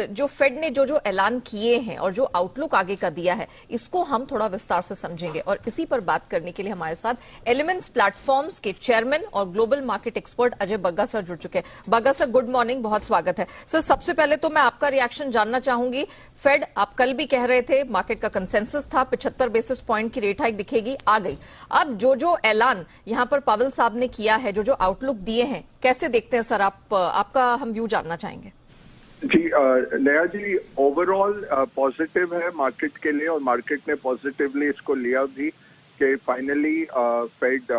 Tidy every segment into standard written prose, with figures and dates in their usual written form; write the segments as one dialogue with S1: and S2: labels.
S1: जो फेड ने जो ऐलान किए हैं और जो आउटलुक आगे का दिया है, इसको हम थोड़ा विस्तार से समझेंगे और इसी पर बात करने के लिए हमारे साथ एलिमेंट्स प्लेटफॉर्म्स के चेयरमैन और global market expert Ajay Bagga sir जुड़ चुके हैं। बग्गा सर, गुड मॉर्निंग, बहुत स्वागत है। सर, सबसे पहले तो मैं आपका रिएक्शन जानना चाहूंगी। फेड, आप कल भी कह रहे थे, मार्केट का कंसेंसस था 75 बेसिस पॉइंट की रेट हाइक दिखेगी, आ गई। अब जो ऐलान यहां पर पावेल साहब ने किया है, जो आउटलुक दिए हैं, कैसे देखते हैं सर? आपका हम व्यू जानना चाहेंगे।
S2: जी नेहा जी, ओवरऑल पॉजिटिव है मार्केट के लिए और मार्केट ने पॉजिटिवली इसको लिया भी कि फाइनली फेड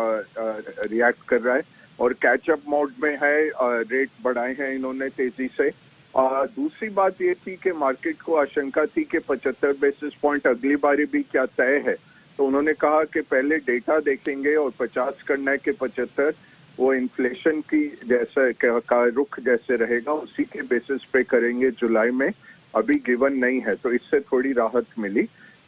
S2: रिएक्ट कर रहा है और कैचअप मोड में है। रेट बढ़ाए हैं इन्होंने तेजी से। दूसरी बात ये थी कि मार्केट को आशंका थी कि 75 बेसिस पॉइंट अगली बारी भी क्या तय है, तो उन्होंने कहा कि पहले डेटा देखेंगे और 50 करना है कि 75, वो इन्फ्लेशन की जैसा का रुख जैसे रहेगा उसी के बेसिस पे करेंगे जुलाई में। अभी गिवन नहीं है, तो इससे थोड़ी राहत मिली।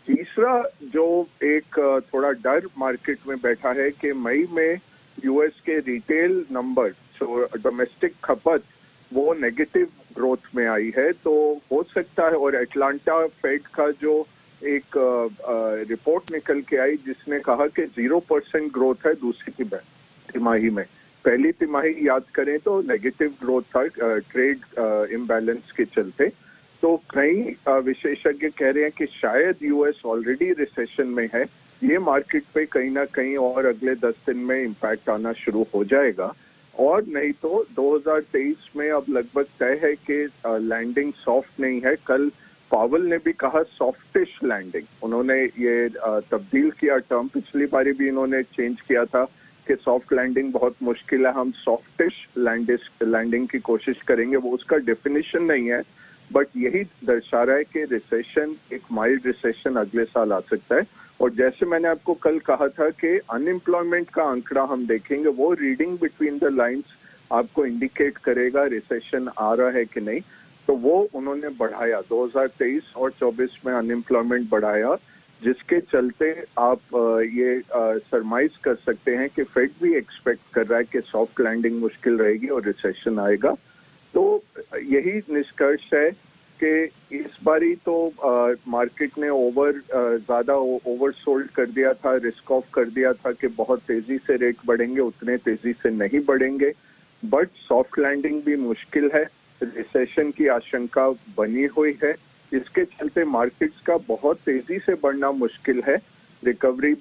S2: तीसरा जो एक थोड़ा डर मार्केट में बैठा है कि मई में यूएस के रिटेल नंबर, जो डोमेस्टिक खपत, वो नेगेटिव ग्रोथ में आई है। तो हो सकता है, और अटलांटा फेड का जो एक रिपोर्ट निकल के आई जिसने कहा कि 0% ग्रोथ है दूसरी तिमाही में। पहली तिमाही याद करें तो नेगेटिव ग्रोथ था ट्रेड इम्बैलेंस के चलते। तो कई विशेषज्ञ कह रहे हैं कि शायद यूएस ऑलरेडी रिसेशन में है। ये मार्केट पे कहीं ना कहीं और अगले 10 दिन में इम्पैक्ट आना शुरू हो जाएगा, और नहीं तो 2023 में अब लगभग तय है कि लैंडिंग सॉफ्ट नहीं है। कल पावेल ने भी कहा सॉफ्टिश लैंडिंग, उन्होंने ये तब्दील किया टर्म। पिछली बारी भी इन्होंने चेंज किया था कि सॉफ्ट लैंडिंग बहुत मुश्किल है, हम सॉफ्टिश लैंडिंग की कोशिश करेंगे। वो उसका डेफिनेशन नहीं है, बट यही दर्शा रहा है कि रिसेशन, एक माइल्ड रिसेशन अगले साल आ सकता है। और जैसे मैंने आपको कल कहा था कि अनएम्प्लॉयमेंट का आंकड़ा हम देखेंगे, वो रीडिंग बिटवीन द लाइंस आपको इंडिकेट करेगा रिसेशन आ रहा है कि नहीं। तो वो उन्होंने बढ़ाया 2023 और 24 में अनएम्प्लॉयमेंट बढ़ाया, जिसके चलते आप ये सरमाइज कर सकते हैं कि फेड भी एक्सपेक्ट कर रहा है कि सॉफ्ट लैंडिंग मुश्किल रहेगी और रिसेशन आएगा। तो यही निष्कर्ष है कि इस बारी तो मार्केट ने ज्यादा ओवरसोल्ड कर दिया था, रिस्क ऑफ कर दिया था कि बहुत तेजी से रेट बढ़ेंगे, उतने तेजी से नहीं बढ़ेंगे। बट सॉफ्ट लैंडिंग भी मुश्किल है, रिसेशन की आशंका बनी हुई है। इसके चलते मार्केट्स का बहुत तेजी से बढ़ना मुश्किल है, रिकवरी भी